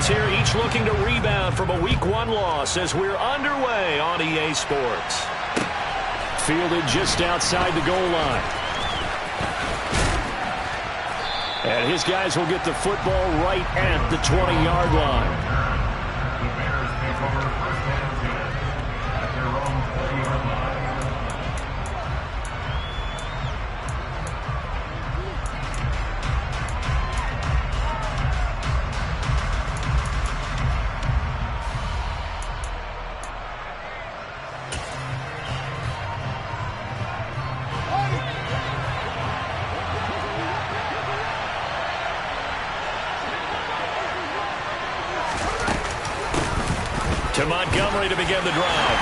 teams here, each looking to rebound from a Week 1 loss as we're underway on EA Sports. Fielded just outside the goal line. And his guys will get the football right at the 20-yard line. The Bears take over first and 10 at their own 20-yard line. To Montgomery to begin the drive.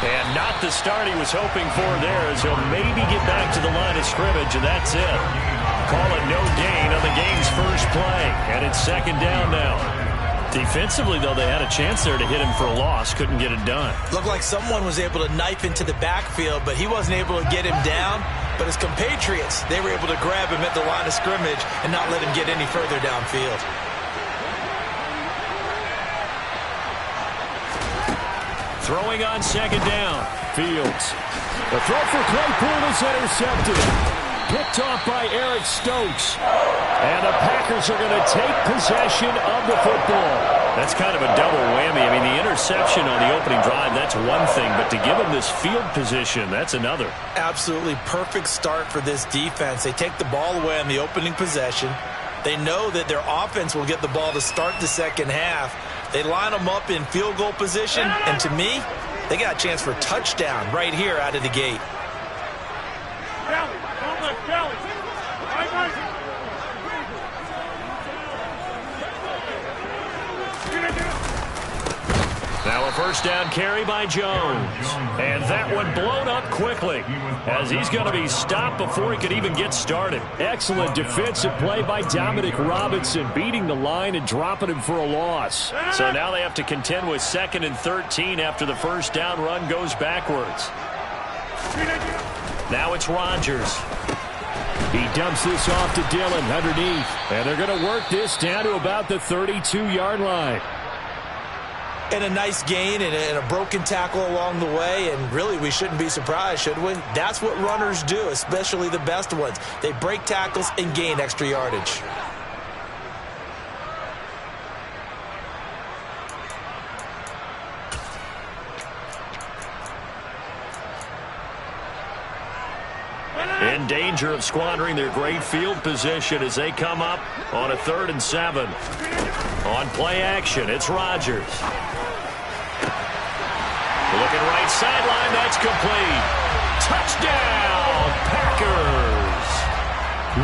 And not the start he was hoping for there, as he'll maybe get back to the line of scrimmage, and that's it. Call it no gain on the game's first play, and it's second down now. Defensively, though, they had a chance there to hit him for a loss. Couldn't get it done. Looked like someone was able to knife into the backfield, but he wasn't able to get him down. But his compatriots, they were able to grab him at the line of scrimmage and not let him get any further downfield. Throwing on second down. Fields. The throw for Claypool is intercepted. Picked off by Eric Stokes. And the Packers are going to take possession of the football. That's kind of a double whammy. I mean, the interception on the opening drive, that's one thing. But to give him this field position, that's another. Absolutely perfect start for this defense. They take the ball away on the opening possession. They know that their offense will get the ball to start the second half. They line them up in field goal position, and to me, they got a chance for a touchdown right here out of the gate. Now a first down carry by Jones. And that one blown up quickly as he's going to be stopped before he could even get started. Excellent defensive play by Dominic Robinson, beating the line and dropping him for a loss. So now they have to contend with 2nd and 13 after the first down run goes backwards. Now it's Rodgers. He dumps this off to Dillon underneath. And they're going to work this down to about the 32-yard line. And a nice gain and a broken tackle along the way, and really we shouldn't be surprised, should we? That's what runners do, especially the best ones. They break tackles and gain extra yardage. In danger of squandering their great field position as they come up on a 3rd and 7. On play action, it's Rodgers. Looking right sideline, that's complete. Touchdown, Packers.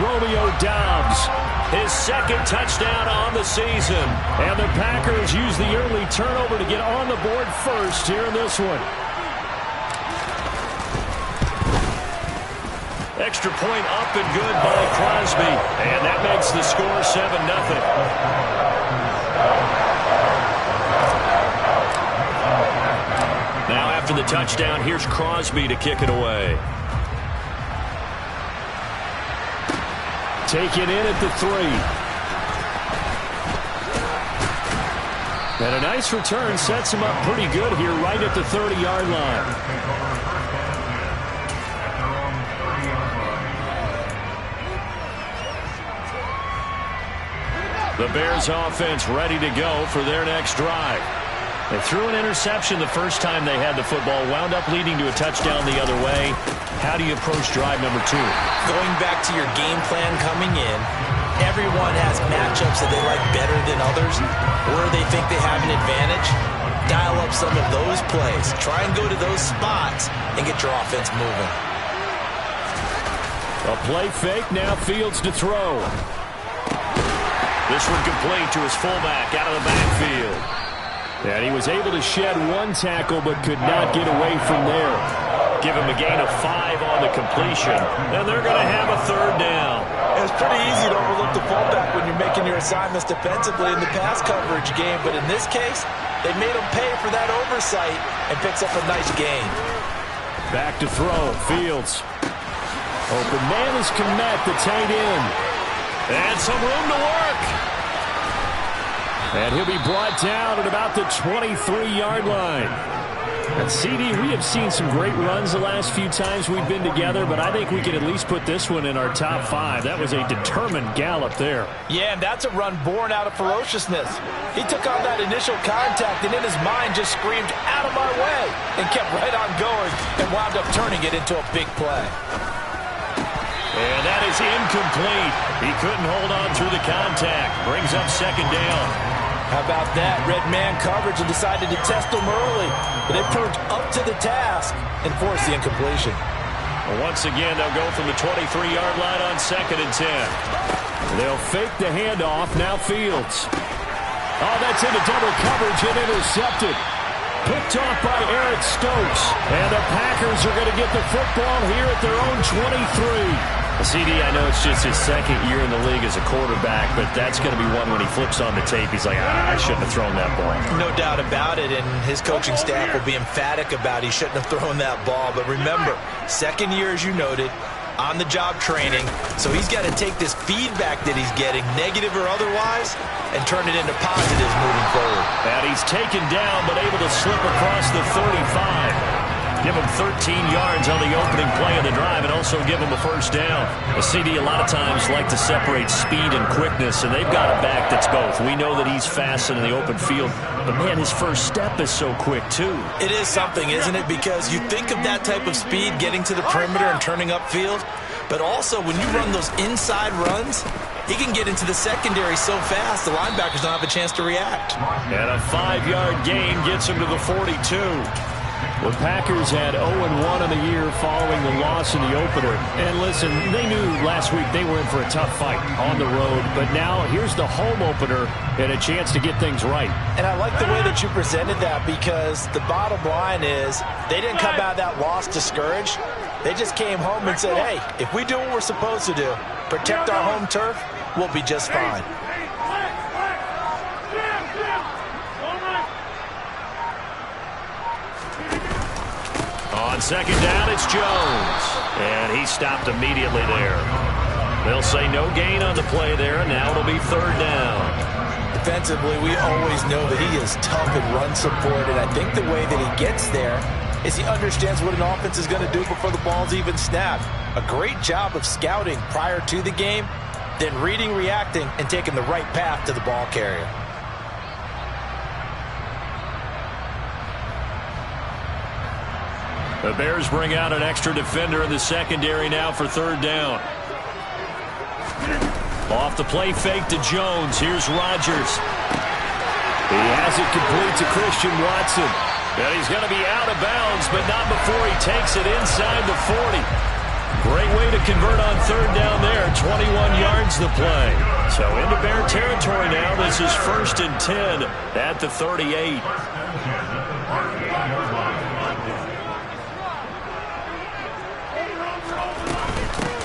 Romeo Doubs, his 2nd touchdown on the season. And the Packers use the early turnover to get on the board first here in this one. Extra point up and good by Crosby. And that makes the score 7-0. Now after the touchdown, here's Crosby to kick it away. Taken in at the 3. And a nice return sets him up pretty good here right at the 30-yard line. The Bears offense ready to go for their next drive. They threw an interception the first time they had the football, wound up leading to a touchdown the other way. How do you approach drive number 2? Going back to your game plan coming in, everyone has matchups that they like better than others, or they think they have an advantage. Dial up some of those plays. Try and go to those spots and get your offense moving. A play fake, now Fields to throw. This one complete to his fullback out of the backfield. And he was able to shed one tackle but could not get away from there. Give him a gain of 5 on the completion. And they're going to have a 3rd down. It's pretty easy to overlook the fullback when you're making your assignments defensively in the pass coverage game. But in this case, they made him pay for that oversight and picks up a nice gain. Back to throw. Fields. Open man is Kmet, the tight end. And some room to work. And he'll be brought down at about the 23-yard line. And CD, we have seen some great runs the last few times we've been together, but I think we can at least put this one in our top 5. That was a determined gallop there. Yeah, and that's a run born out of ferociousness. He took on that initial contact and in his mind just screamed, "Out of my way," and kept right on going and wound up turning it into a big play. And that is incomplete. He couldn't hold on through the contact. Brings up second down. How about that? Red man coverage and decided to test him early. But they proved up to the task and forced the incompletion. Well, once again, they'll go from the 23-yard line on 2nd and 10. They'll fake the handoff. Now Fields. Oh, that's into double coverage and intercepted. Picked off by Eric Stokes. And the Packers are going to get the football here at their own 23. CD, I know it's just his 2nd year in the league as a quarterback, but that's going to be one when he flips on the tape. He's like, I shouldn't have thrown that ball. No doubt about it, and his coaching staff will be emphatic about he shouldn't have thrown that ball. But remember, 2nd year, as you noted, on-the-job training, so he's got to take this feedback that he's getting, negative or otherwise, and turn it into positives moving forward. And he's taken down, but able to slip across the 35. Give him 13 yards on the opening play of the drive and also give him a first down. The CD a lot of times like to separate speed and quickness, and they've got a back that's both. We know that he's fast in the open field, but, man, his first step is so quick, too. It is something, isn't it? Because you think of that type of speed getting to the perimeter and turning upfield, but also when you run those inside runs, he can get into the secondary so fast the linebackers don't have a chance to react. And a 5-yard gain gets him to the 42. The Packers had 0-1 in the year following the loss in the opener. And listen, they knew last week they were in for a tough fight on the road. But now here's the home opener and a chance to get things right. And I like the way that you presented that, because the bottom line is they didn't come out of that loss discouraged. They just came home and said, hey, if we do what we're supposed to do, protect our home turf, we'll be just fine. On 2nd down, it's Jones. And he stopped immediately there. They'll say no gain on the play there, and now it'll be 3rd down. Defensively, we always know that he is tough in run support, and I think the way that he gets there is he understands what an offense is going to do before the ball's even snapped. A great job of scouting prior to the game, then reading, reacting, and taking the right path to the ball carrier. The Bears bring out an extra defender in the secondary now for 3rd down. Off the play fake to Jones. Here's Rodgers. He has it complete to Christian Watson. And he's going to be out of bounds, but not before he takes it inside the 40. Great way to convert on 3rd down there. 21 yards the play. So into Bear territory now. This is 1st and 10 at the 38.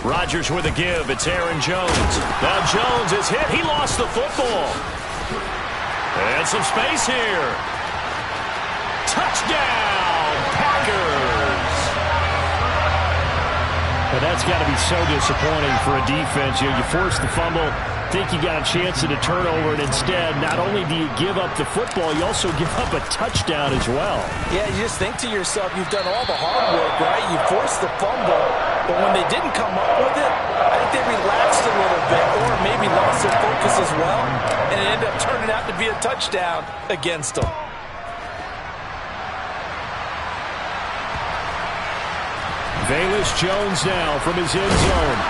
Rodgers with a give. It's Aaron Jones. Now Jones is hit. He lost the football. And some space here. Touchdown, Packers. And that's got to be so disappointing for a defense. You force the fumble, think you got a chance at a turnover, and instead, not only do you give up the football, you also give up a touchdown as well. Yeah, you just think to yourself, you've done all the hard work, right? You forced the fumble, but when they didn't come up with it, I think they relaxed a little bit or maybe lost their focus as well, and it ended up turning out to be a touchdown against them. Velus Jones now from his end zone.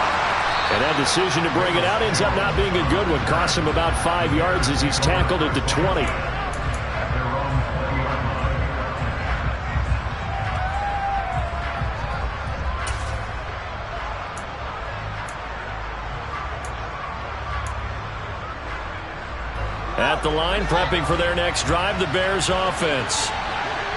And that decision to bring it out ends up not being a good one. Costs him about 5 yards as he's tackled at the 20. At the line, prepping for their next drive, the Bears offense.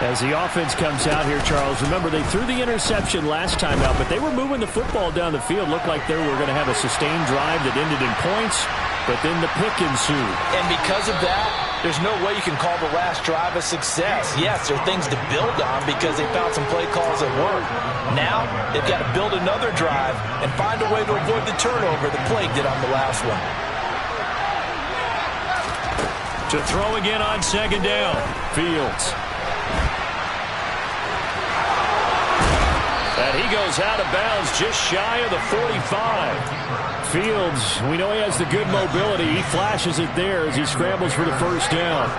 As the offense comes out here, Charles, remember they threw the interception last time out, but they were moving the football down the field. Looked like they were going to have a sustained drive that ended in points, but then the pick ensued. And because of that, there's no way you can call the last drive a success. Yes, there are things to build on because they found some play calls that work. Now, they've got to build another drive and find a way to avoid the turnover that plagued it on the last one. To throw again on second down. Fields. And he goes out of bounds just shy of the 45. Fields, we know he has the good mobility. He flashes it there as he scrambles for the first down.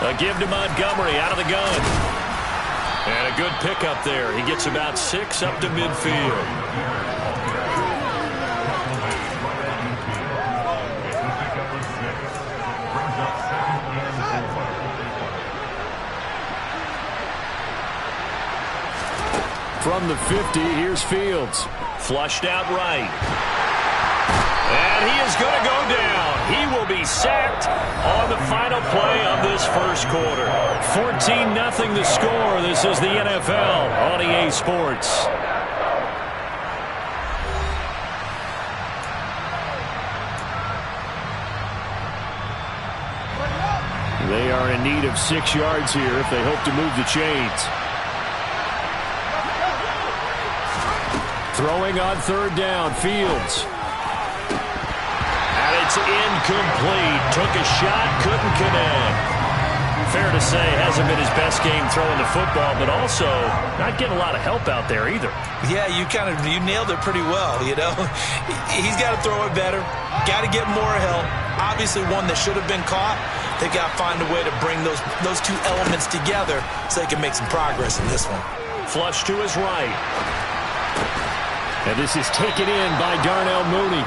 A give to Montgomery out of the gun. And a good pickup there. He gets about 6 up to midfield. From the 50, here's Fields. Flushed out right. And he is going to go down. He will be sacked on the final play of this first quarter. 14-0 the score. This is the NFL on EA Sports. They are in need of 6 yards here if they hope to move the chains. Throwing on third down, Fields. And it's incomplete. Took a shot, couldn't connect. Fair to say, hasn't been his best game throwing the football, but also not getting a lot of help out there either. Yeah, you nailed it pretty well, you know. He's got to throw it better. Got to get more help. Obviously one that should have been caught. They got to find a way to bring those two elements together so they can make some progress in this one. Flush to his right. And this is taken in by Darnell Mooney.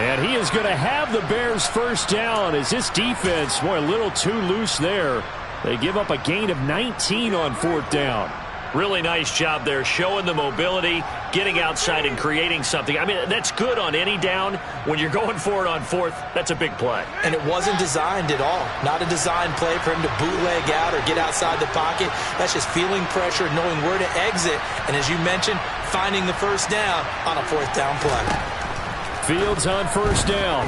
And he is going to have the Bears first down as this defense, boy, a little too loose there. They give up a gain of 19 on fourth down. Really nice job there, showing the mobility, getting outside and creating something. I mean, that's good on any down. When you're going for it on fourth, that's a big play. And it wasn't designed at all. Not a designed play for him to bootleg out or get outside the pocket. That's just feeling pressure, knowing where to exit, and as you mentioned, finding the first down on a fourth down play. Fields on first down.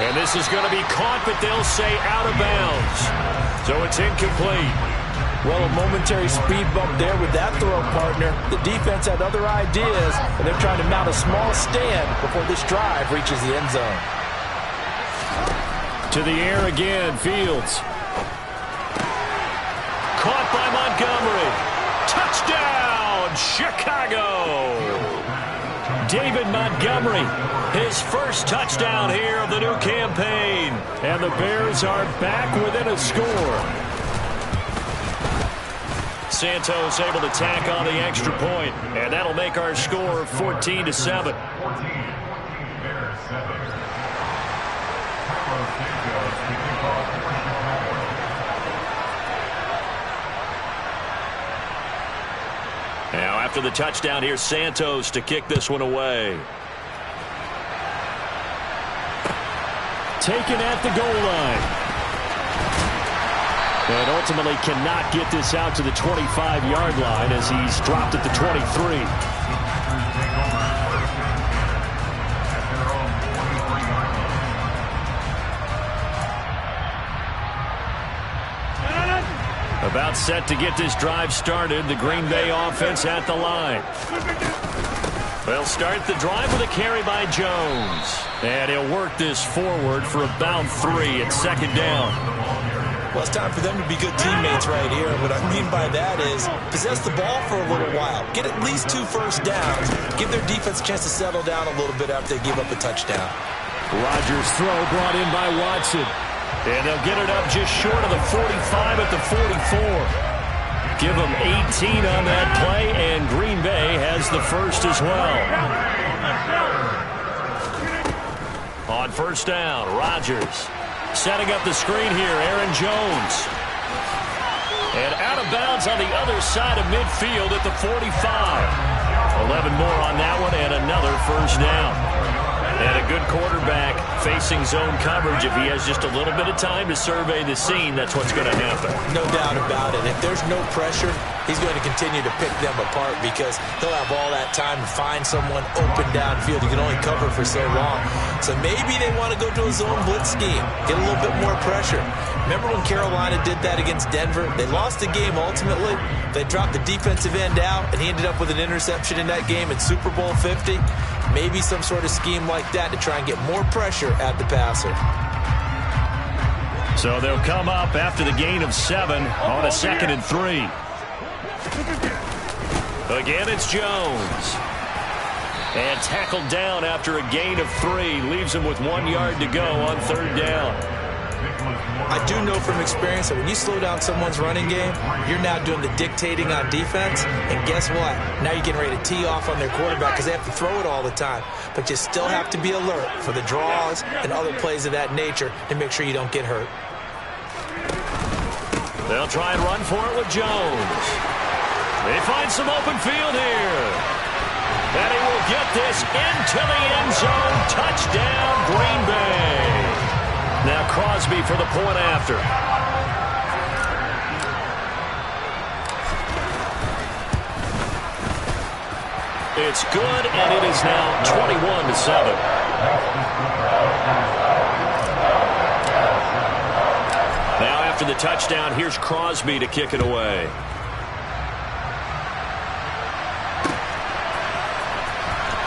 And this is going to be caught, but they'll say out of bounds. So it's incomplete. Well, a momentary speed bump there with that throw, partner. The defense had other ideas, and they're trying to mount a small stand before this drive reaches the end zone. To the air again, Fields. Caught by Montgomery. Touchdown, Chicago! David Montgomery, his first touchdown here of the new campaign. And the Bears are back within a score. Santos able to tack on the extra point, and that'll make our score 14-7. 14, Bears 7. Now after the touchdown, here's Santos to kick this one away. Taken at the goal line. And ultimately cannot get this out to the 25-yard line as he's dropped at the 23. About set to get this drive started. The Green Bay offense at the line. They'll start the drive with a carry by Jones. And he'll work this forward for about 3 at second down. Well, it's time for them to be good teammates right here. What I mean by that is possess the ball for a little while. Get at least 2 first downs. Give their defense a chance to settle down a little bit after they give up a touchdown. Rodgers' throw brought in by Watson. And they'll get it up just short of the 45 at the 44. Give them 18 on that play, and Green Bay has the first as well. On first down, Rodgers. Setting up the screen here, Aaron Jones. And out of bounds on the other side of midfield at the 45. 11 more on that one and another first down. And a good quarterback facing zone coverage. If he has just a little bit of time to survey the scene, that's what's going to happen. No doubt about it. If there's no pressure, he's going to continue to pick them apart because he'll have all that time to find someone open downfield. You can only cover for so long. So maybe they want to go to a zone blitz scheme, get a little bit more pressure. Remember when Carolina did that against Denver? They lost the game ultimately. They dropped the defensive end out, and he ended up with an interception in that game in Super Bowl 50. Maybe some sort of scheme like that to try and get more pressure at the passer. So they'll come up after the gain of 7 on a 2nd and 3. Again, it's Jones. And tackled down after a gain of 3. Leaves him with 1 yard to go on 3rd down. I do know from experience that when you slow down someone's running game, you're now doing the dictating on defense. And guess what? Now you're getting ready to tee off on their quarterback because they have to throw it all the time. But you still have to be alert for the draws and other plays of that nature to make sure you don't get hurt. They'll try and run for it with Jones. They find some open field here. And he will get this into the end zone. Touchdown, Green Bay. Now Crosby for the point after. It's good, and it is now 21-7. Now after the touchdown, here's Crosby to kick it away.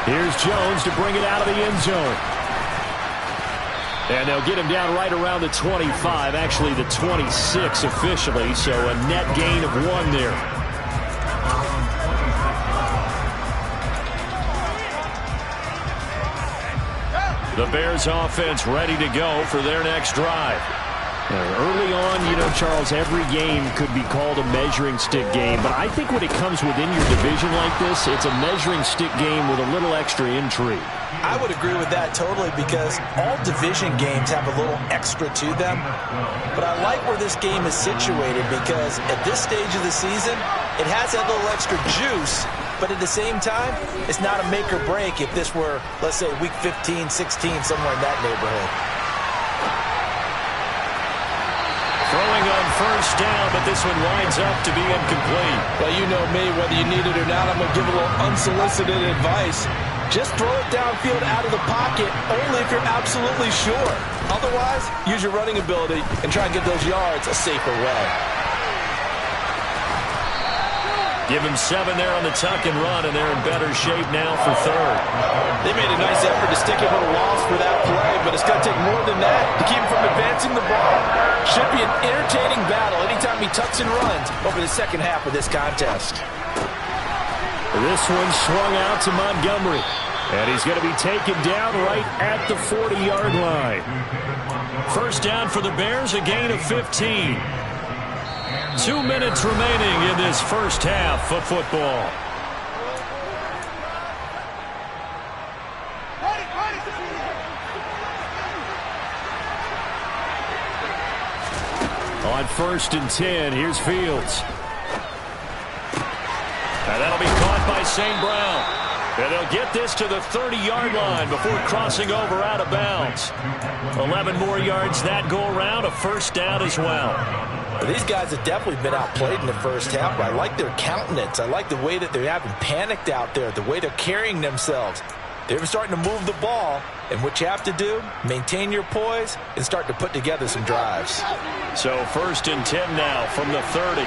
Here's Jones to bring it out of the end zone. And they'll get him down right around the 25, actually the 26 officially, so a net gain of 1 there. The Bears offense ready to go for their next drive. Early on, you know, Charles, every game could be called a measuring stick game, but I think when it comes within your division like this, it's a measuring stick game with a little extra intrigue. I would agree with that totally because all division games have a little extra to them. But I like where this game is situated because at this stage of the season, it has that little extra juice, but at the same time, it's not a make or break if this were, let's say, week 15, 16, somewhere in that neighborhood. Throwing on first down, but this one winds up to be incomplete. Well, you know me, whether you need it or not, I'm going to give a little unsolicited advice. Just throw it downfield out of the pocket only if you're absolutely sure. Otherwise, use your running ability and try and get those yards a safer way. Give him 7 there on the tuck and run, and they're in better shape now for 3rd. They made a nice effort to stick him with a loss for that play, but it's going to take more than that to keep him from advancing the ball. Should be an entertaining battle anytime he tucks and runs over the second half of this contest. This one swung out to Montgomery, and he's going to be taken down right at the 40-yard line. First down for the Bears, a gain of 15. 2 minutes remaining in this first half of football. On 1st and 10, here's Fields. And that'll be caught by St. Brown. And they'll get this to the 30-yard line before crossing over out of bounds. 11 more yards that go around, a first down as well. These guys have definitely been outplayed in the first half, but I like their countenance. I like the way that they're having panicked out there, the way they're carrying themselves. They're starting to move the ball, and what you have to do, maintain your poise and start to put together some drives. So 1st and 10 now from the 30.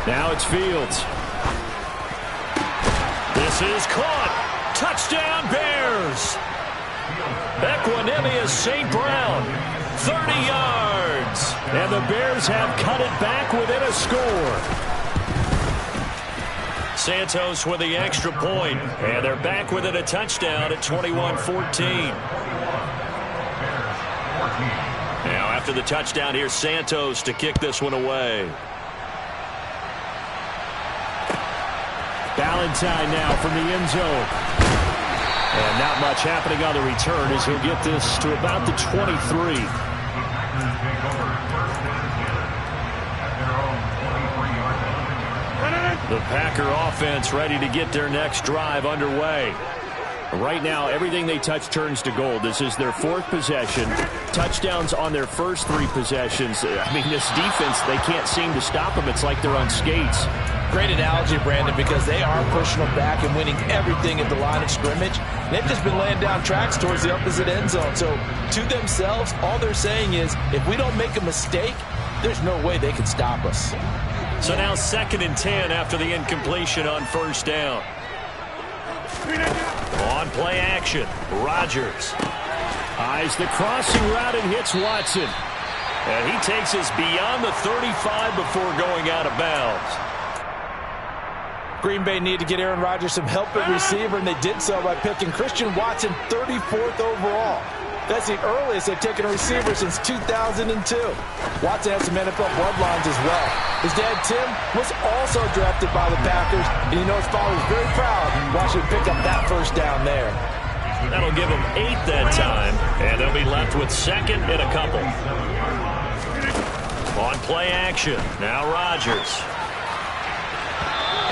Now it's Fields. This is caught. Touchdown Bears. Equanimous St. Brown. 30 yards. And the Bears have cut it back within a score. Santos with the extra point. And they're back within a touchdown at 21-14. Now after the touchdown, here's Santos to kick this one away. Valentine now from the end zone. And not much happening on the return as he'll get this to about the 23. The Packer offense ready to get their next drive underway. Right now, everything they touch turns to gold. This is their 4th possession. Touchdowns on their first 3 possessions. I mean, this defense, they can't seem to stop them. It's like they're on skates. Great analogy, Brandon, because they are pushing them back and winning everything at the line of scrimmage. They've just been laying down tracks towards the opposite end zone. So to themselves, all they're saying is, if we don't make a mistake, there's no way they can stop us. So now 2nd and 10 after the incompletion on first down. On play action, Rodgers eyes the crossing route and hits Watson. And he takes us beyond the 35 before going out of bounds. Green Bay needed to get Aaron Rodgers some help at receiver, and they did so by picking Christian Watson 34th overall. That's the earliest they've taken a receiver since 2002. Watson has some NFL bloodlines as well. His dad, Tim, was also drafted by the Packers, and you know his father was very proud watching him pick up that first down there. That'll give them 8 that time, and they'll be left with 2nd and a couple. On play action, now Rodgers.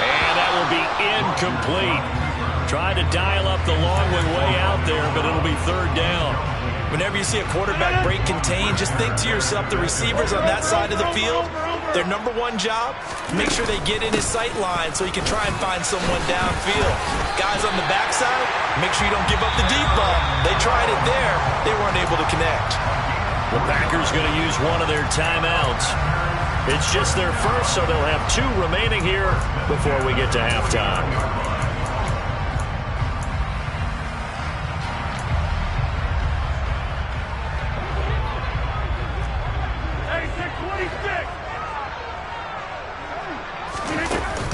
And that will be incomplete. Tried to dial up the long one way out there, but it'll be 3rd down. Whenever you see a quarterback break contain, just think to yourself, the receivers on that side of the field, their number 1 job, make sure they get in his sight line so he can try and find someone downfield. Guys on the backside, make sure you don't give up the deep ball. They tried it there. They weren't able to connect. The Packers going to use one of their timeouts. It's just their first, so they'll have 2 remaining here before we get to halftime.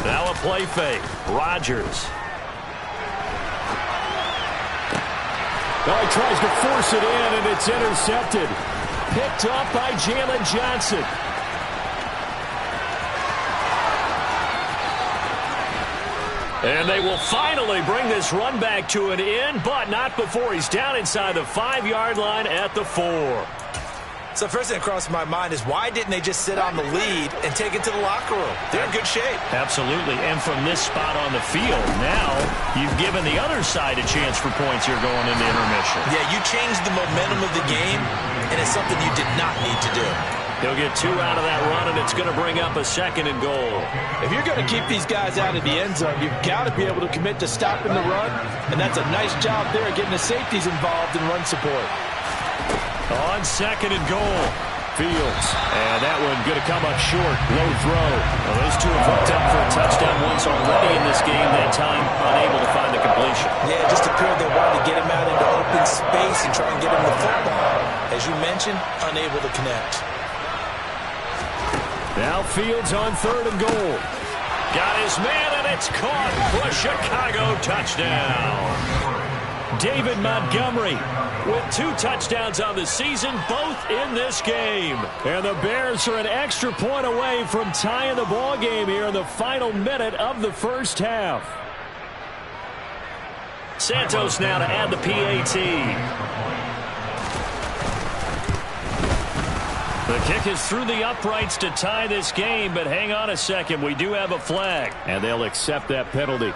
Now a play fake. Rodgers. Oh, he tries to force it in, and it's intercepted. Picked up by Jalen Johnson. And they will finally bring this run back to an end, but not before he's down inside the 5-yard line at the 4. So first thing that crossed my mind is, why didn't they just sit on the lead and take it to the locker room? They're in good shape. Absolutely. And from this spot on the field, now you've given the other side a chance for points here going into intermission. Yeah, you changed the momentum of the game, and it's something you did not need to do. He'll get 2 out of that run, and it's going to bring up a 2nd and goal. If you're going to keep these guys out of the end zone, you've got to be able to commit to stopping the run, and that's a nice job there getting the safeties involved in run support. On 2nd and goal, Fields. And that one going to come up short. Low throw. Well, those 2 have hooked up for a touchdown once already in this game. That time, unable to find the completion. Yeah, it just appeared they wanted to get him out into open space and try and get him the football. As you mentioned, unable to connect. Now Fields on 3rd and goal. Got his man, and it's caught for a Chicago touchdown. David Montgomery with 2 touchdowns on the season, both in this game. And the Bears are an extra point away from tying the ball game here in the final minute of the first half. Santos now to add the PAT. The kick is through the uprights to tie this game, but hang on a second. We do have a flag, and they'll accept that penalty.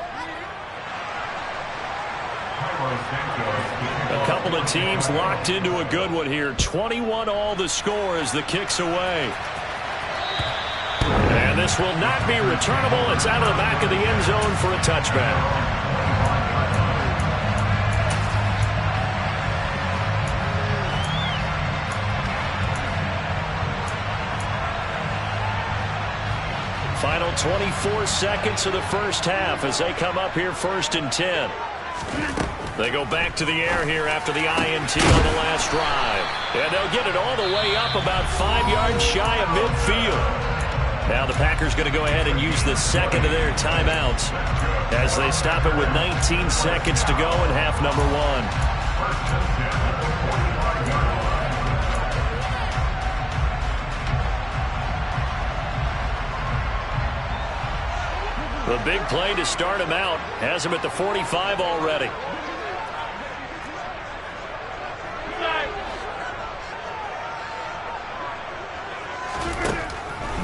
A couple of teams locked into a good one here. 21-all the score as the kick's away. And this will not be returnable. It's out of the back of the end zone for a touchback. Final 24 seconds of the first half as they come up here 1st and 10. They go back to the air here after the INT on the last drive. And they'll get it all the way up about 5 yards shy of midfield. Now the Packers going to go ahead and use the 2nd of their timeouts as they stop it with 19 seconds to go in half number 1. The big play to start him out has him at the 45 already.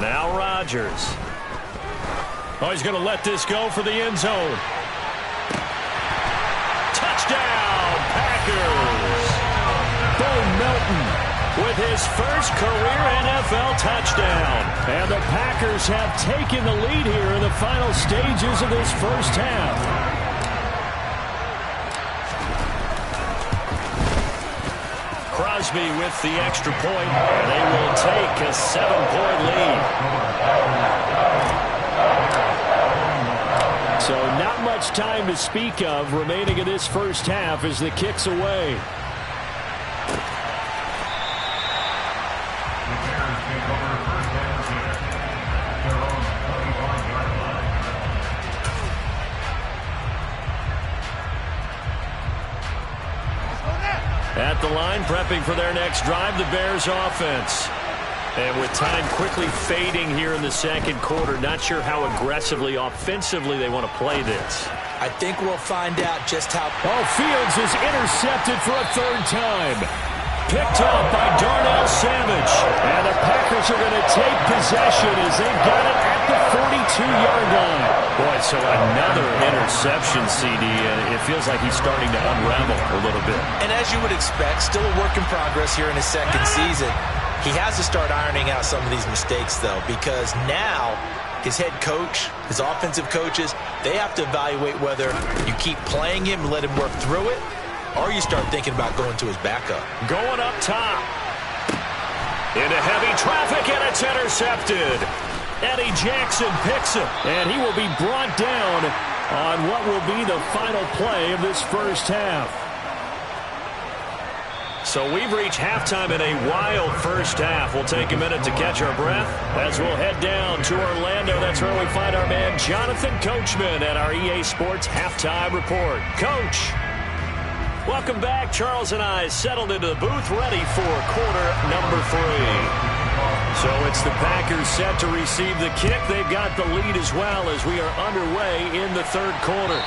Now Rodgers. Oh, he's going to let this go for the end zone. Touchdown! Packers. Bo Melton with his first career NFL touchdown. And the Packers have taken the lead here in the final stages of this first half. Crosby with the extra point, and they will take a 7-point lead. So not much time to speak of remaining in this first half as the kick's away. The Bears take over first and 10 at their own 25-yard line. At the line, prepping for their next drive, the Bears offense. And with time quickly fading here in the second quarter, not sure how aggressively, offensively they want to play this. I think we'll find out just how. Oh, Fields is intercepted for a third time. Picked up by Darnell Savage. And the Packers are going to take possession as they've got it at the 42-yard line. Boy, so another interception, CD, and it feels like he's starting to unravel a little bit. And as you would expect, still a work in progress here in his second season. He has to start ironing out some of these mistakes, though, because now his head coach, his offensive coaches, they have to evaluate whether you keep playing him and let him work through it, or you start thinking about going to his backup. Going up top. Into heavy traffic, and it's intercepted. Eddie Jackson picks it, and he will be brought down on what will be the final play of this first half. So we've reached halftime in a wild first half. We'll take a minute to catch our breath as we'll head down to Orlando. That's where we find our man Jonathan Coachman at our EA Sports Halftime Report. Coach, welcome back. Charles and I settled into the booth ready for quarter number 3. So it's the Packers set to receive the kick. They've got the lead as well as we are underway in the third quarter.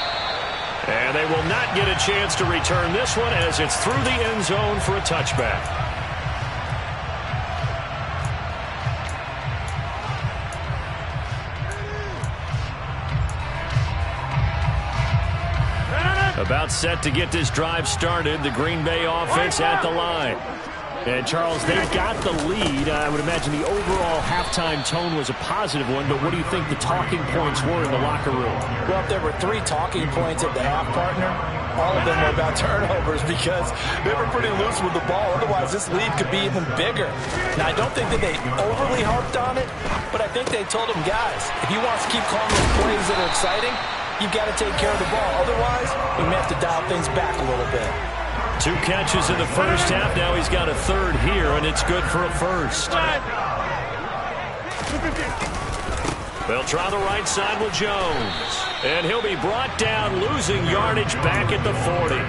And they will not get a chance to return this one as it's through the end zone for a touchback. About set to get this drive started, the Green Bay offense at the line. And, Charles, they've got the lead. I would imagine the overall halftime tone was a positive one, but what do you think the talking points were in the locker room? Well, if there were 3 talking points at the half, partner, all of them were about turnovers because they were pretty loose with the ball. Otherwise, this lead could be even bigger. Now, I don't think that they overly harped on it, but I think they told him, guys, if you want to keep calling those plays that are exciting, you've got to take care of the ball. Otherwise, we may have to dial things back a little bit. 2 catches in the first half. Now he's got a third here, and it's good for a first. They'll try the right side with Jones. And he'll be brought down, losing yardage back at the 40.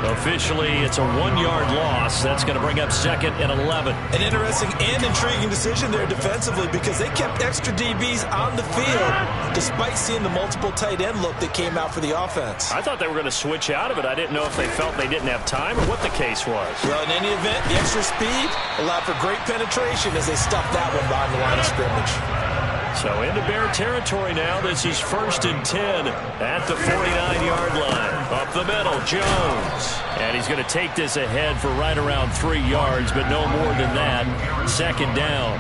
Officially, it's a 1-yard loss. That's going to bring up 2nd and 11. An interesting and intriguing decision there defensively because they kept extra DBs on the field despite seeing the multiple tight end look that came out for the offense. I thought they were going to switch out of it. I didn't know if they felt they didn't have time or what the case was. Well, in any event, the extra speed allowed for great penetration as they stuffed that one behind the line of scrimmage. So into Bear territory now. This is 1st and 10 at the 49-yard line. Up the middle, Jones. And he's going to take this ahead for right around 3 yards, but no more than that. 2nd down.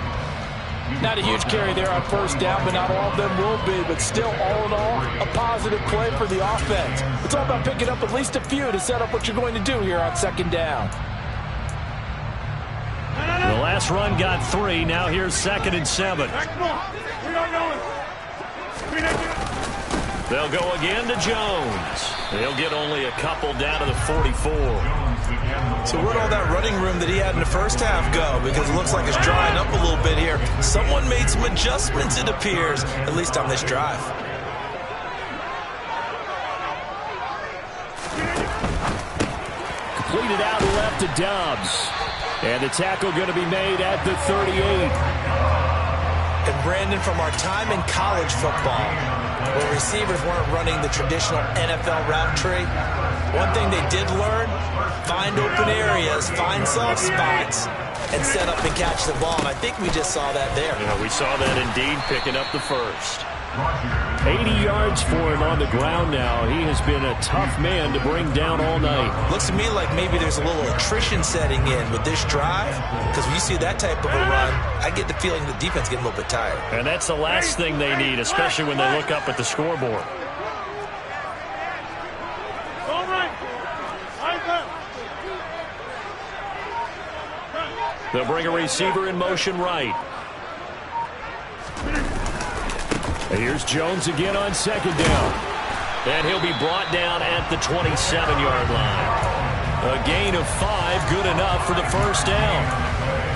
Not a huge carry there on first down, but not all of them will be. But still, all in all, a positive play for the offense. It's all about picking up at least a few to set up what you're going to do here on 2nd down. The last run got 3. Now here's 2nd and 7. They'll go again to Jones. They'll get only a couple down to the 44. So where'd all that running room that he had in the first half go? Because it looks like it's drying up a little bit here. Someone made some adjustments, it appears, at least on this drive. Completed out left to Dobbs. And the tackle going to be made at the 38. And Brandon, from our time in college football, where receivers weren't running the traditional NFL route tree, one thing they did learn, find open areas, find soft spots, and set up and catch the ball. And I think we just saw that there. Yeah, we saw that indeed, picking up the first. 80 yards for him on the ground now. He has been a tough man to bring down all night. Looks to me like maybe there's a little attrition setting in with this drive, because when you see that type of a run, I get the feeling the defense getting a little bit tired. And that's the last thing they need, especially when they look up at the scoreboard. They'll bring a receiver in motion right. And here's Jones again on second down. And he'll be brought down at the 27-yard line. A gain of 5, good enough for the first down.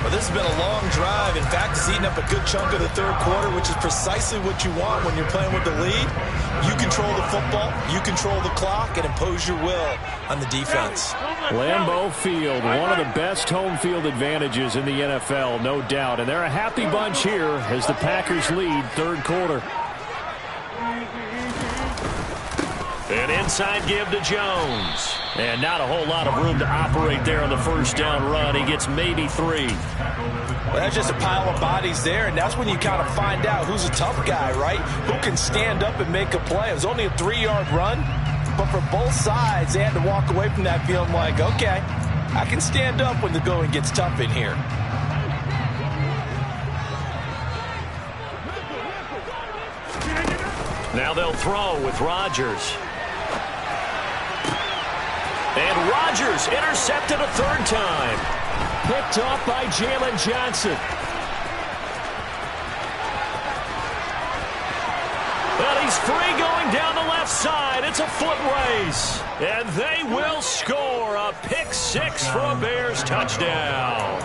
Well, this has been a long drive. In fact, it's eaten up a good chunk of the third quarter, which is precisely what you want when you're playing with the lead. You control the football, you control the clock, and impose your will on the defense. Lambeau Field, one of the best home field advantages in the NFL, no doubt. And they're a happy bunch here as the Packers lead third quarter. An inside give to Jones. And not a whole lot of room to operate there on the first down run. He gets maybe 3. Well, that's just a pile of bodies there, and that's when you kind of find out who's a tough guy, right? Who can stand up and make a play. It was only a 3-yard run, but for both sides, they had to walk away from that feeling like, okay, I can stand up when the going gets tough in here. Now they'll throw with Rodgers. And Rodgers intercepted a third time. Picked off by Jalen Johnson. And he's free going down the left side. It's a foot race. And they will score a pick 6 for a Bears touchdown.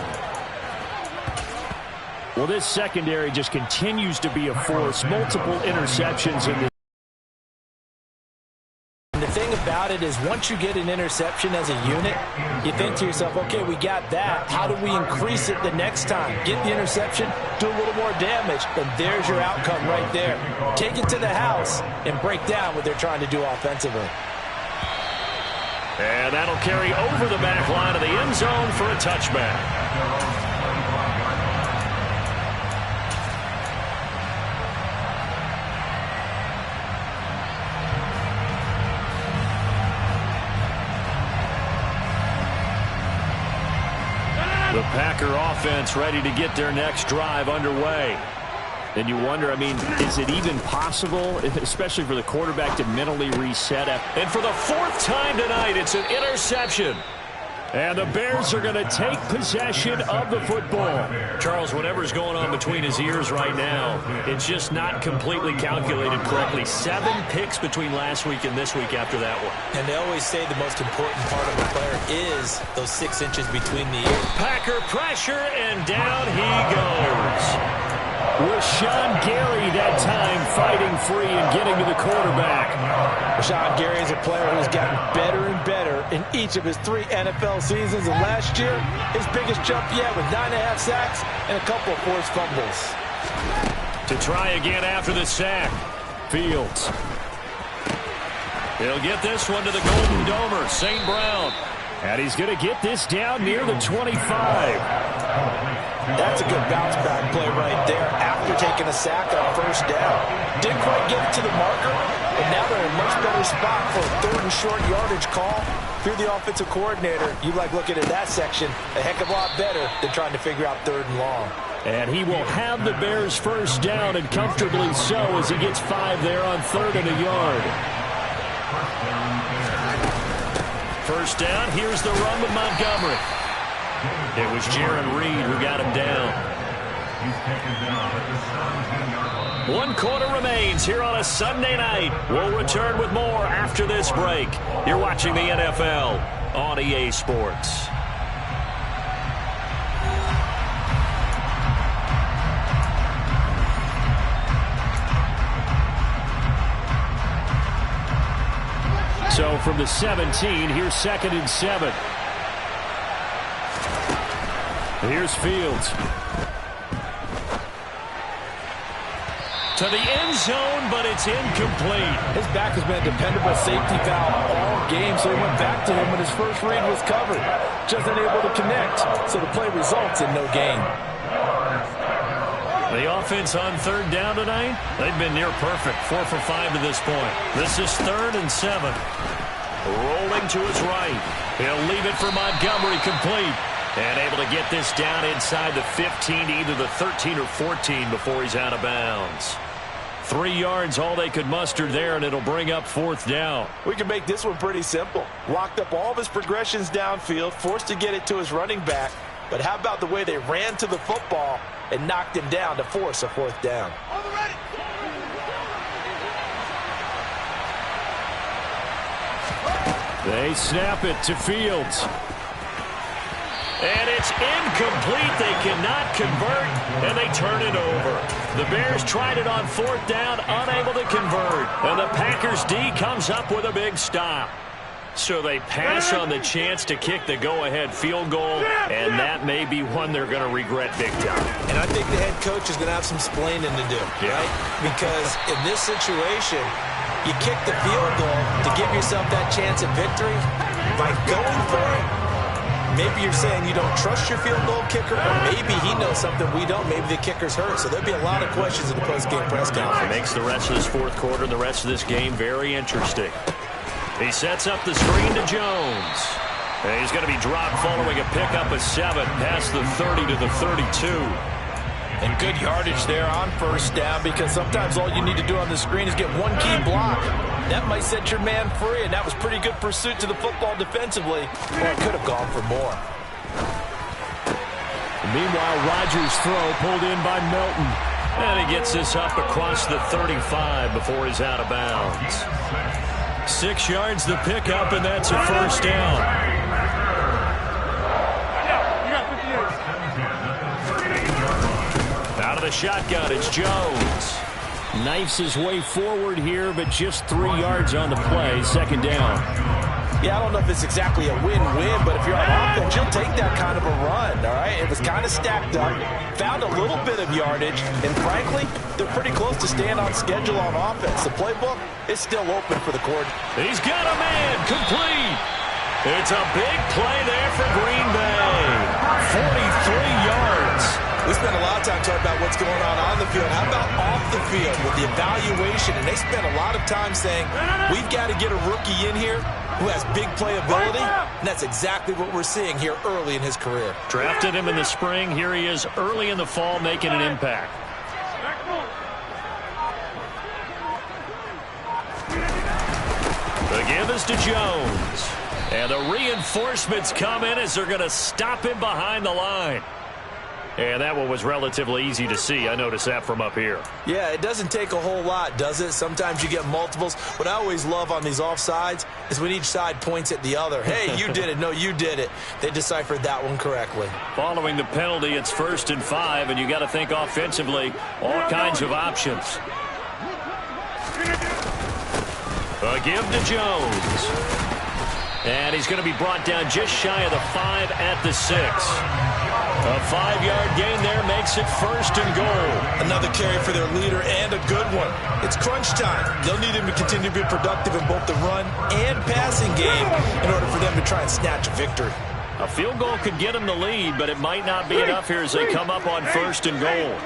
Well, this secondary just continues to be a force. Multiple interceptions in this. The thing about it is once you get an interception as a unit, you think to yourself, okay, we got that. How do we increase it the next time? Get the interception, do a little more damage, and there's your outcome right there. Take it to the house and break down what they're trying to do offensively. And that'll carry over the back line of the end zone for a touchback. The Packer offense ready to get their next drive underway. And you wonder, I mean, is it even possible, especially for the quarterback, to mentally reset? And for the 4th time tonight, it's an interception. And the Bears are going to take possession of the football. Charles, whatever's going on between his ears right now, it's just not completely calculated correctly. 7 picks between last week and this week after that one. And they always say the most important part of a player is those 6 inches between the ears. Packer pressure, and down he goes. Rashawn Gary that time fighting free and getting to the quarterback. Rashawn Gary is a player who's gotten better and better in each of his 3 NFL seasons. And last year, his biggest jump yet with 9.5 sacks and a couple of forced fumbles. To try again after the sack, Fields. He'll get this one to the Golden Domer, St. Brown. And he's going to get this down near the 25. That's a good bounce-back play right there after taking a sack on first down. Didn't quite get it to the marker, but now they're in a much better spot for a 3rd and short yardage call. If you're the offensive coordinator, you like looking at that section a heck of a lot better than trying to figure out 3rd and long. And he will have the Bears first down, and comfortably so, as he gets 5 there on 3rd and a yard. First down, here's the run with Montgomery. It was Jarran Reed who got him down. 1 quarter remains here on a Sunday night. We'll return with more after this break. You're watching the NFL on EA Sports. So from the 17, here's 2nd and 7. Here's Fields. To the end zone, but it's incomplete. His back has been a dependable safety valve all game, so he went back to him when his first read was covered. Just unable to connect, so the play results in no gain. The offense on third down tonight, they've been near perfect, 4 for 5 to this point. This is 3rd and 7. Rolling to his right. He'll leave it for Montgomery, complete. And able to get this down inside the 15 to either the 13 or 14 before he's out of bounds. 3 yards, all they could muster there, and it'll bring up 4th down. We can make this one pretty simple. Locked up all of his progressions downfield, forced to get it to his running back. But how about the way they ran to the football and knocked him down to force a 4th down? They snap it to Fields. And it's incomplete. They cannot convert, and they turn it over. The Bears tried it on 4th down, unable to convert. And the Packers D comes up with a big stop. So they pass on the chance to kick the go-ahead field goal, and that may be one they're going to regret big time. And I think the head coach is going to have some explaining to do, right? Because in this situation, you kick the field goal to give yourself that chance at victory. By going for it, maybe you're saying you don't trust your field goal kicker, or maybe he knows something we don't. Maybe the kicker's hurt. So there'll be a lot of questions in the post-game press conference. It makes the rest of this 4th quarter and the rest of this game very interesting. He sets up the screen to Jones. And he's going to be dropped following a pickup of 7 past the 30 to the 32. And good yardage there on 1st down, because sometimes all you need to do on the screen is get one key block. That might set your man free, and that was pretty good pursuit to the football defensively. Or it could have gone for more. Meanwhile, Rodgers' throw pulled in by Melton. And he gets this up across the 35 before he's out of bounds. 6 yards the pickup, and that's a 1st down. Out of the shotgun, it's Jones. Knifes his way forward here, but just 3 yards on the play. 2nd down. Yeah, I don't know if it's exactly a win-win, but if you're on offense, you'll take that kind of a run, all right? It was kind of stacked up, found a little bit of yardage, and frankly, they're pretty close to staying on schedule on offense. The playbook is still open for the court. He's got a man, complete. It's a big play there for Green Bay. 43 yards. We spent a lot of time talking about what's going on the field. How about off the field with the evaluation? And they spent a lot of time saying, we've got to get a rookie in here who has big playability, and that's exactly what we're seeing here early in his career. Drafted him in the spring. Here he is early in the fall making an impact. The give is to Jones. And the reinforcements come in as they're going to stop him behind the line. And that one was relatively easy to see. I noticed that from up here. Yeah, it doesn't take a whole lot, does it? Sometimes you get multiples. What I always love on these offsides is when each side points at the other. Hey, you did it. No, you did it. They deciphered that one correctly. Following the penalty, it's 1st and 5, and you got to think offensively, all kinds of options. A give to Jones. And he's going to be brought down just shy of the 5 at the 6. A 5-yard gain there makes it 1st and goal. Another carry for their leader and a good one. It's crunch time. They'll need him to continue to be productive in both the run and passing game in order for them to try and snatch a victory. A field goal could get them the lead, but it might not be enough here as they come up on 1st and goal.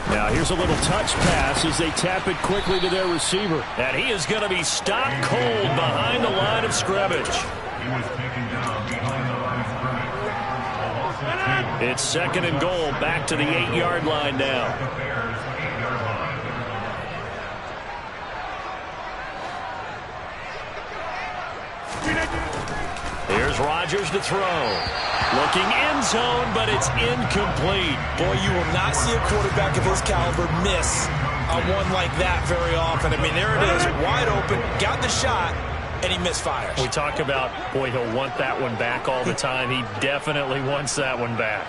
Now here's a little touch pass as they tap it quickly to their receiver. And he is going to be stopped cold behind the line of scrimmage. It's 2nd and goal, back to the 8-yard line now. Here's Rodgers to throw. Looking end zone, but it's incomplete. Boy, you will not see a quarterback of his caliber miss on one like that very often. I mean, there it is, wide open, got the shot, and he misfires. We talk about, boy, he'll want that one back all the time. He definitely wants that one back.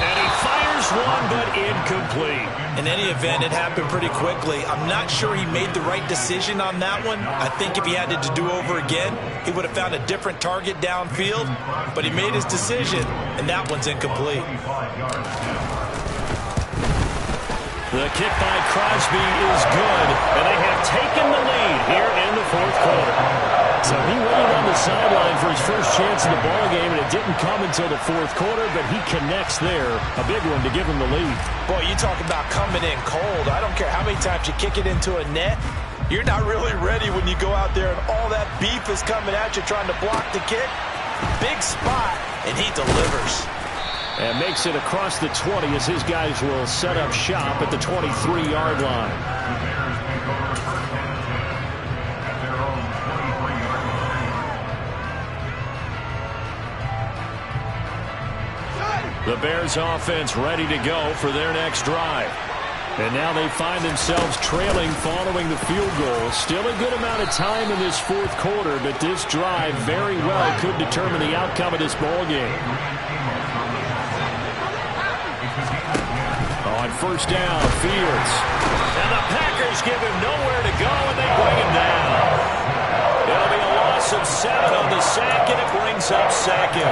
And he fires one, but incomplete. In any event, it happened pretty quickly. I'm not sure he made the right decision on that one. I think if he had it to do over again, he would have found a different target downfield. But he made his decision, and that one's incomplete. The kick by Crosby is good, and they have taken the lead here in the 4th quarter. So first chance of the ball game, and it didn't come until the fourth quarter, but he connects there. A big one to give him the lead. Boy, you talk about coming in cold. I don't care how many times you kick it into a net. You're not really ready when you go out there and all that beef is coming at you trying to block the kick. Big spot, and he delivers. And makes it across the 20 as his guys will set up shop at the 23-yard line. The Bears offense ready to go for their next drive. And now they find themselves trailing following the field goal. Still a good amount of time in this fourth quarter, but this drive very well could determine the outcome of this ball game. On first down, Fields. And the Packers give him nowhere to go, and they bring him down. It'll be a loss of 7 on the sack, and it brings up second.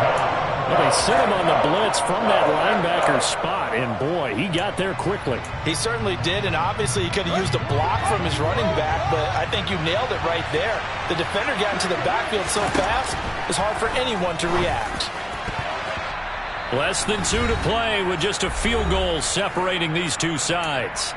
Well, they sent him on the blitz from that linebacker spot, and boy, he got there quickly. He certainly did, and obviously he could have used a block from his running back, but I think you nailed it right there. The defender got into the backfield so fast, it's hard for anyone to react. Less than 2 to play with just a field goal separating these two sides.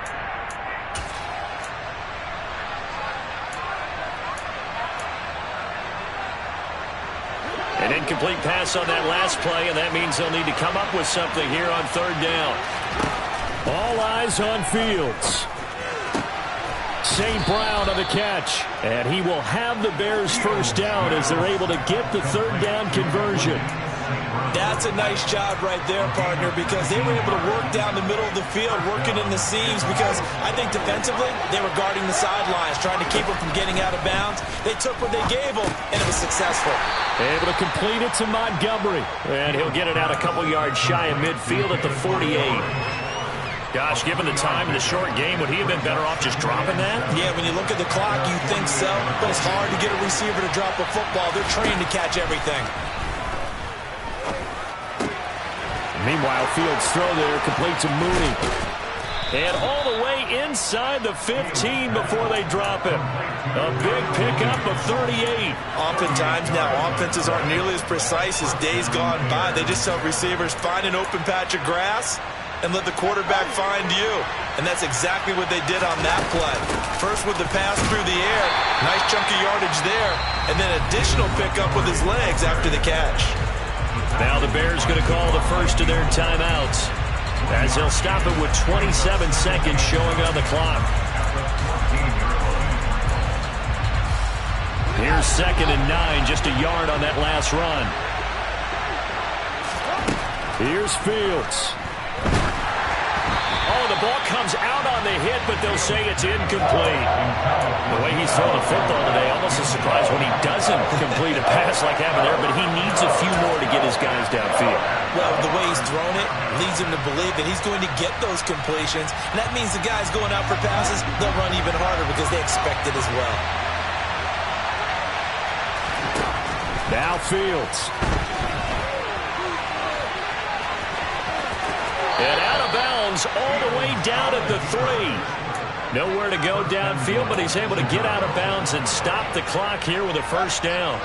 An incomplete pass on that last play, and that means they'll need to come up with something here on third down. All eyes on Fields. St. Brown on the catch, and he will have the Bears first down as they're able to get the third down conversion. That's a nice job right there, partner, because they were able to work down the middle of the field, working in the seams, because I think defensively they were guarding the sidelines, trying to keep them from getting out of bounds. They took what they gave them, and it was successful. Able to complete it to Montgomery, and he'll get it out a couple yards shy of midfield at the 48. Gosh, given the time in the short game, would he have been better off just dropping that? Yeah, when you look at the clock, you think so, but it's hard to get a receiver to drop a football. They're trained to catch everything. Meanwhile, Fields' throw there complete to Mooney. And all the way inside the 15 before they drop him. A big pickup of 38. Oftentimes now, offenses aren't nearly as precise as days gone by. They just tell receivers, find an open patch of grass and let the quarterback find you. And that's exactly what they did on that play. First with the pass through the air, nice chunky yardage there, and then additional pickup with his legs after the catch. Now the Bears going to call the first of their timeouts as they'll stop it with 27 seconds showing on the clock. Here's 2nd and 9, just a yard on that last run. Here's Fields. Oh, the ball comes out on the hit, but they'll say it's incomplete. The way he's throwing the football today, almost a surprise when he doesn't complete a pass like happened there, but he needs a few more to get his guys downfield. Well, the way he's thrown it leads him to believe that he's going to get those completions. And that means the guys going out for passes, they'll run even harder because they expect it as well. Now Fields. And out of bounds all the way down at the 3. Nowhere to go downfield, but he's able to get out of bounds and stop the clock here with a first down.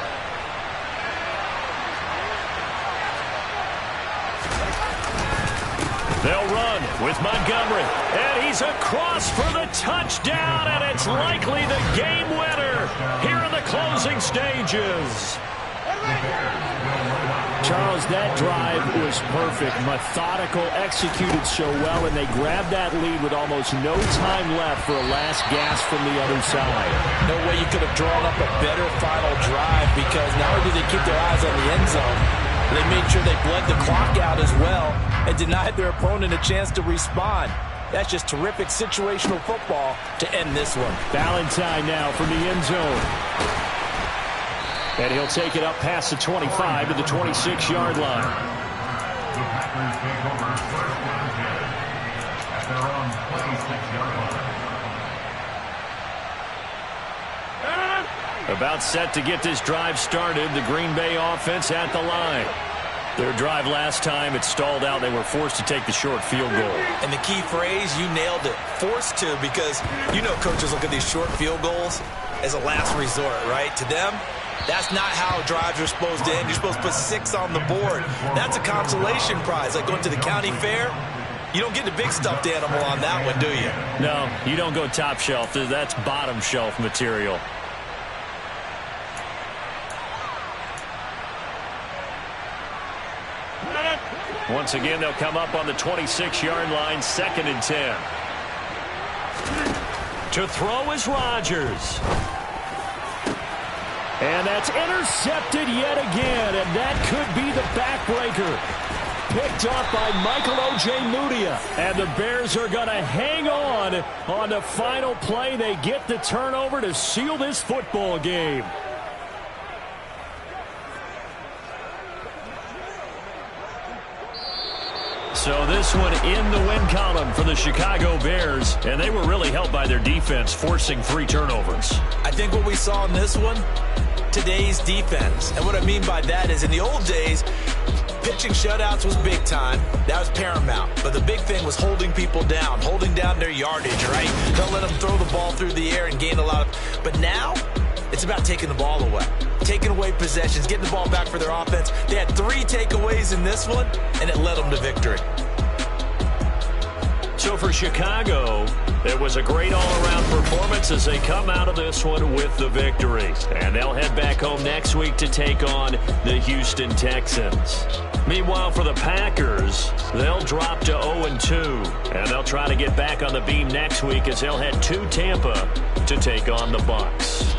They'll run with Montgomery, and he's across for the touchdown, and it's likely the game winner here in the closing stages. Charles, that drive was perfect, methodical, executed so well, and they grabbed that lead with almost no time left for a last gasp from the other side. No way you could have drawn up a better final drive, because not only did they keep their eyes on the end zone, they made sure they bled the clock out as well and denied their opponent a chance to respond. That's just terrific situational football to end this one. Valentine now from the end zone. And he'll take it up past the 25 to the 26-yard line. The Packers take over first down at their own 26-yard line. About set to get this drive started, the Green Bay offense at the line. Their drive last time, it stalled out. They were forced to take the short field goal. And the key phrase, you nailed it, forced to, because you know coaches look at these short field goals as a last resort, right? To them, That's not how drives are supposed to end. You're supposed to put 6 on the board. That's a consolation prize, like going to the county fair. You don't get the big stuffed animal on that one, do you? No, you don't go top shelf. That's bottom shelf material. Once again, they'll come up on the 26-yard line, 2nd and 10. To throw is Rodgers. And that's intercepted yet again, and that could be the backbreaker. Picked off by Michael Ojemudia. And the Bears are going to hang on the final play. They get the turnover to seal this football game. So this one in the win column for the Chicago Bears, and they were really helped by their defense, forcing 3 turnovers. I think what we saw in this one, today's defense. And what I mean by that is in the old days, pitching shutouts was big time. That was paramount. But the big thing was holding people down, holding down their yardage, right? Don't let them throw the ball through the air and gain a lot of... But now, it's about taking the ball away. Taking away possessions, getting the ball back for their offense. They had 3 takeaways in this one, and it led them to victory. So for Chicago, it was a great all-around performance as they come out of this one with the victory. And they'll head back home next week to take on the Houston Texans. Meanwhile, for the Packers, they'll drop to 0-2. And they'll try to get back on the beam next week as they'll head to Tampa to take on the Bucs.